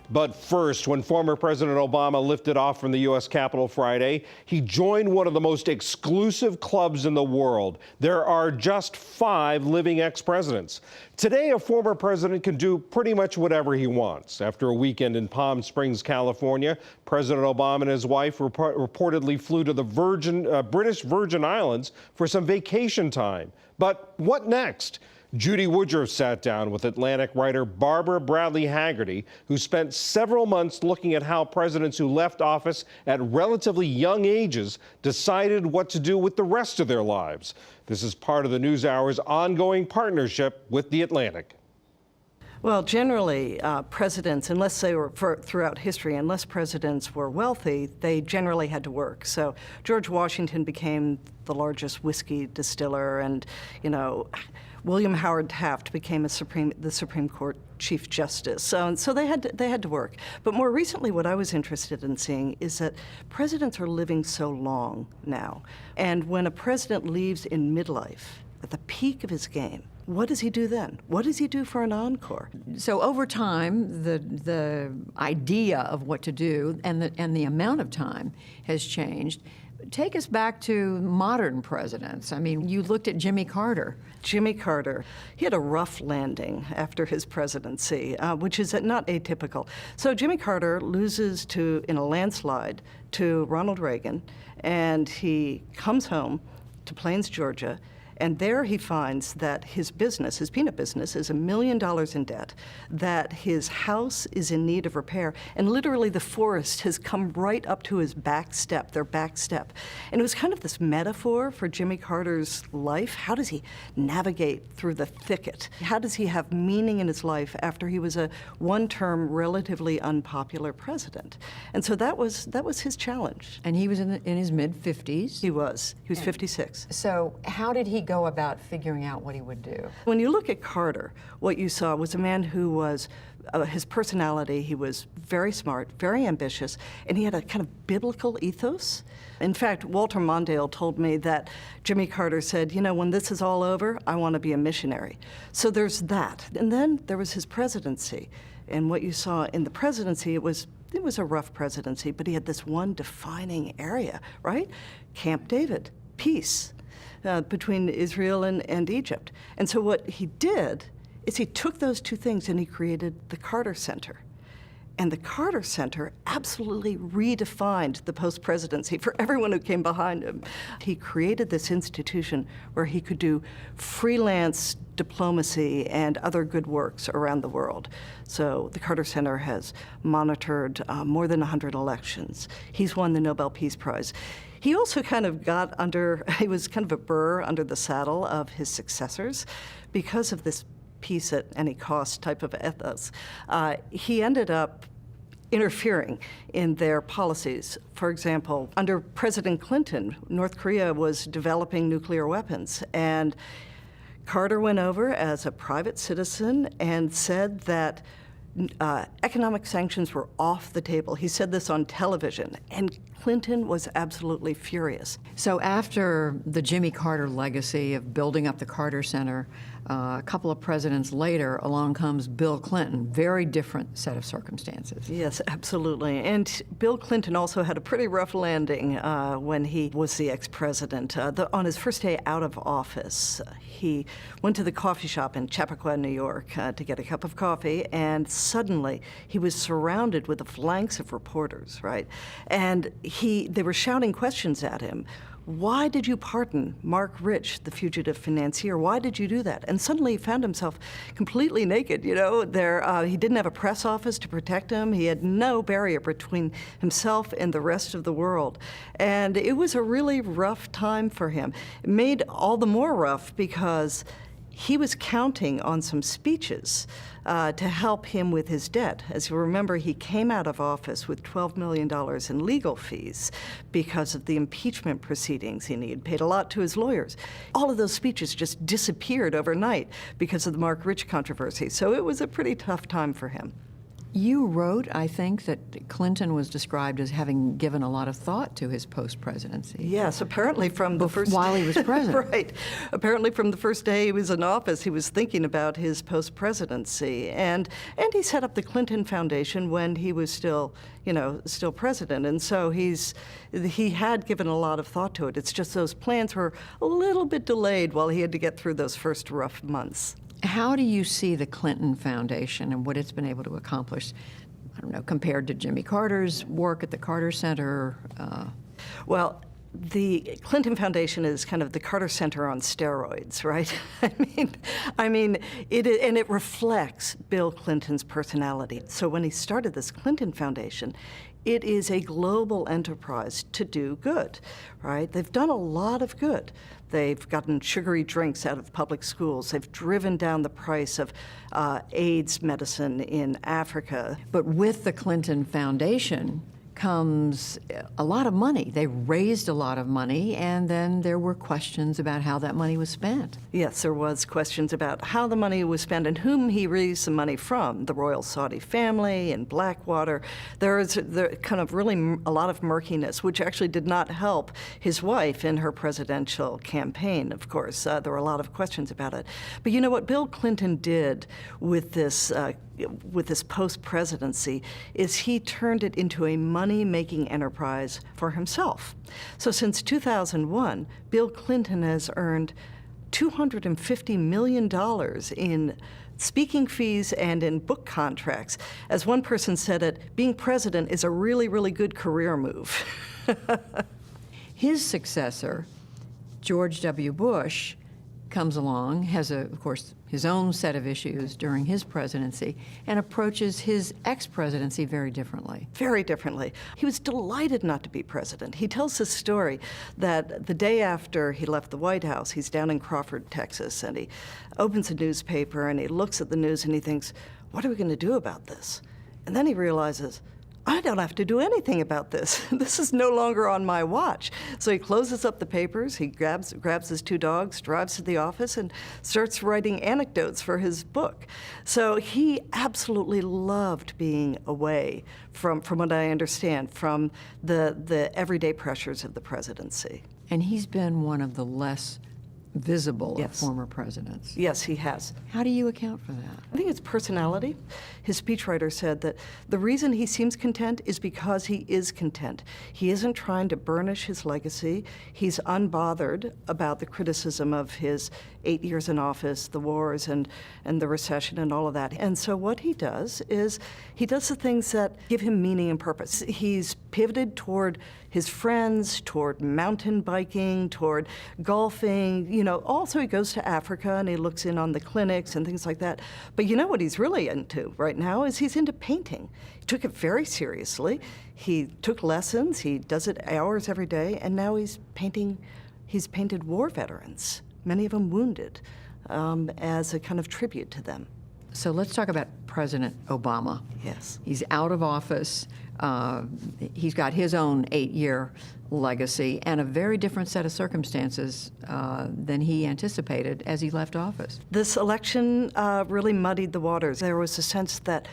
But first, when former President Obama lifted off from the U.S. Capitol Friday, he joined one of the most exclusive clubs in the world. There are just 5 living ex-presidents. Today, a former president can do pretty much whatever he wants. After a weekend in Palm Springs, California, President Obama and his wife reportedly flew to the British Virgin Islands for some vacation time. But what next? Judy Woodruff sat down with Atlantic writer Barbara Bradley Haggerty, who spent several months looking at how presidents who left office at relatively young ages decided what to do with the rest of their lives. This is part of the NewsHour's ongoing partnership with The Atlantic. Well, generally, presidents, unless they were, throughout history, unless presidents were wealthy, they generally had to work. So George Washington became the largest whiskey distiller, and, William Howard Taft became the Supreme Court Chief Justice. So they had to work. But more recently, what I was interested in seeing is that presidents are living so long now. And when a president leaves in midlife, at the peak of his game, what does he do then? What does he do for an encore? So over time, the idea of what to do and the amount of time has changed. Take us back to modern presidents. I mean, you looked at Jimmy Carter. Jimmy Carter, he had a rough landing after his presidency, which is not atypical. So Jimmy Carter loses in a landslide to Ronald Reagan, and he comes home to Plains, Georgia, and there he finds that his business, his peanut business, is $1 million in debt, that his house is in need of repair, and literally the forest has come right up to his back step, their back step. And it was kind of this metaphor for Jimmy Carter's life. How does he navigate through the thicket? How does he have meaning in his life after he was a one-term, relatively unpopular president? And so that was his challenge. And he was in his mid-50s? He was 56. So how did he go about figuring out what he would do? When you look at Carter, what you saw was a man who was, his personality, he was very smart, very ambitious, and he had a kind of biblical ethos. In fact, Walter Mondale told me that Jimmy Carter said, when this is all over, I want to be a missionary. So there's that. And then there was his presidency. And what you saw in the presidency, it was a rough presidency, but he had this one defining area, right? Camp David, peace. Between Israel and Egypt. And so what he did is he took those two things and he created the Carter Center. And the Carter Center absolutely redefined the post-presidency for everyone who came behind him. He created this institution where he could do freelance diplomacy and other good works around the world. So the Carter Center has monitored more than 100 elections. He's won the Nobel Peace Prize. He also kind of he was kind of a burr under the saddle of his successors because of this peace at any cost type of ethos. He ended up interfering in their policies. For example, under President Clinton, North Korea was developing nuclear weapons, and Carter went over as a private citizen and said that economic sanctions were off the table. He said this on television, and Clinton was absolutely furious. So after the Jimmy Carter legacy of building up the Carter Center, a couple of presidents later, along comes Bill Clinton. Very different set of circumstances. Yes, absolutely. And Bill Clinton also had a pretty rough landing when he was the ex-president. On his first day out of office, he went to the coffee shop in Chappaqua, New York, to get a cup of coffee, and suddenly he was surrounded with the flanks of reporters, right? And they were shouting questions at him. Why did you pardon Mark Rich, the fugitive financier? Why did you do that? And suddenly he found himself completely naked. He didn't have a press office to protect him. He had no barrier between himself and the rest of the world. And it was a really rough time for him. It made all the more rough because he was counting on some speeches to help him with his debt. As you remember, he came out of office with $12 million in legal fees because of the impeachment proceedings, and he had paid a lot to his lawyers. All of those speeches just disappeared overnight because of the Mark Rich controversy. So it was a pretty tough time for him. You wrote, I think, that Clinton was described as having given a lot of thought to his post-presidency. Yes, apparently from the first... While he was president. Right. Apparently from the first day he was in office, he was thinking about his post-presidency. And he set up the Clinton Foundation when he was still president. And so he had given a lot of thought to it. It's just those plans were a little bit delayed while he had to get through those first rough months. How do you see the Clinton Foundation and what it's been able to accomplish, I don't know, compared to Jimmy Carter's work at the Carter Center? Well, the Clinton Foundation is kind of the Carter Center on steroids, right? It reflects Bill Clinton's personality. So when he started this Clinton Foundation, it is a global enterprise to do good, right? They've done a lot of good. They've gotten sugary drinks out of public schools. They've driven down the price of AIDS medicine in Africa. But with the Clinton Foundation comes a lot of money. They raised a lot of money, and then there were questions about how that money was spent. Yes, there was questions about how the money was spent and whom he raised the money from, the royal Saudi family and Blackwater. There kind of really a lot of murkiness, which actually did not help his wife in her presidential campaign, of course. There were a lot of questions about it. But you know what Bill Clinton did with this post-presidency is he turned it into a money-making enterprise for himself. So since 2001, Bill Clinton has earned $250 million in speaking fees and in book contracts. As one person said it, being president is a really, really good career move. His successor, George W. Bush, comes along, has, of course, his own set of issues during his presidency, and approaches his ex-presidency very differently. Very differently. He was delighted not to be president. He tells this story that the day after he left the White House, he's down in Crawford, Texas, and he opens a newspaper and he looks at the news and he thinks, what are we going to do about this? And then he realizes, I don't have to do anything about this. This is no longer on my watch. So he closes up the papers, he grabs his two dogs, drives to the office, and starts writing anecdotes for his book. So he absolutely loved being away from what I understand, from the everyday pressures of the presidency. And he's been one of the less visible of Yes. former presidents. Yes, he has. How do you account for that? I think it's personality. His speechwriter said that the reason he seems content is because he is content. He isn't trying to burnish his legacy. He's unbothered about the criticism of his 8 years in office, the wars and the recession and all of that. And so what he does is he does the things that give him meaning and purpose. He's pivoted toward his friends, toward mountain biking, toward golfing, also he goes to Africa and he looks in on the clinics and things like that. But you know what he's really into right now is he's into painting. He took it very seriously. He took lessons, he does it hours every day, and now he's painted war veterans, many of them wounded, as a kind of tribute to them. So let's talk about President Obama. Yes. He's out of office. He's got his own 8-year legacy and a very different set of circumstances than he anticipated as he left office. This election really muddied the waters. There was a sense that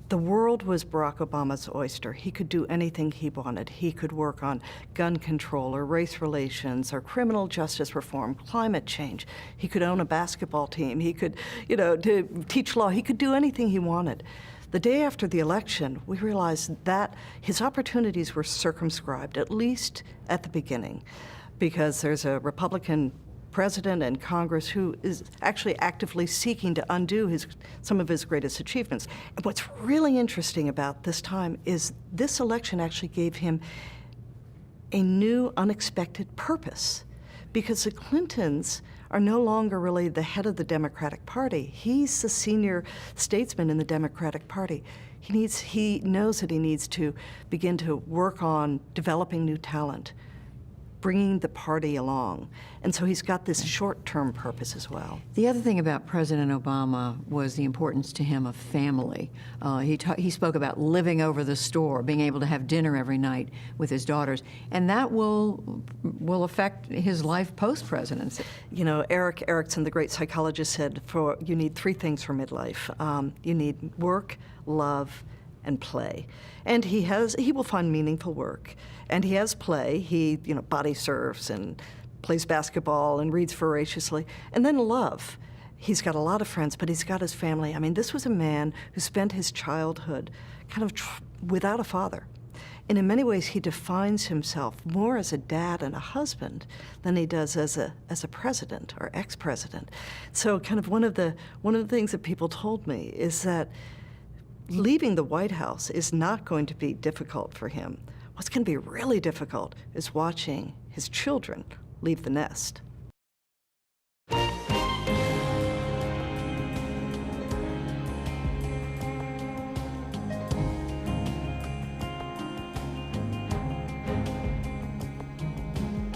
the world was Barack Obama's oyster. He could do anything he wanted. He could work on gun control or race relations or criminal justice reform, climate change. He could own a basketball team. He could, to teach law. He could do anything he wanted. The day after the election, we realized that his opportunities were circumscribed, at least at the beginning, because there's a Republican president and Congress who is actually actively seeking to undo some of his greatest achievements. And what's really interesting about this time is this election actually gave him a new, unexpected purpose, because the Clintons are no longer really the head of the Democratic Party. He's the senior statesman in the Democratic Party. He knows that he needs to begin to work on developing new talent, bringing the party along. And so he's got this short-term purpose as well. The other thing about President Obama was the importance to him of family. He spoke about living over the store, being able to have dinner every night with his daughters, and that will affect his life post-presidency. You know, Erik Erikson, the great psychologist, said you need three things for midlife. You need work, love, and play. And he will find meaningful work. And he has play. He, body surfs and plays basketball and reads voraciously. And then love. He's got a lot of friends, but he's got his family. I mean, this was a man who spent his childhood kind of without a father. And in many ways, he defines himself more as a dad and a husband than he does as a president or ex-president. So kind of one of the things that people told me is that leaving the White House is not going to be difficult for him. What's going to be really difficult is watching his children leave the nest.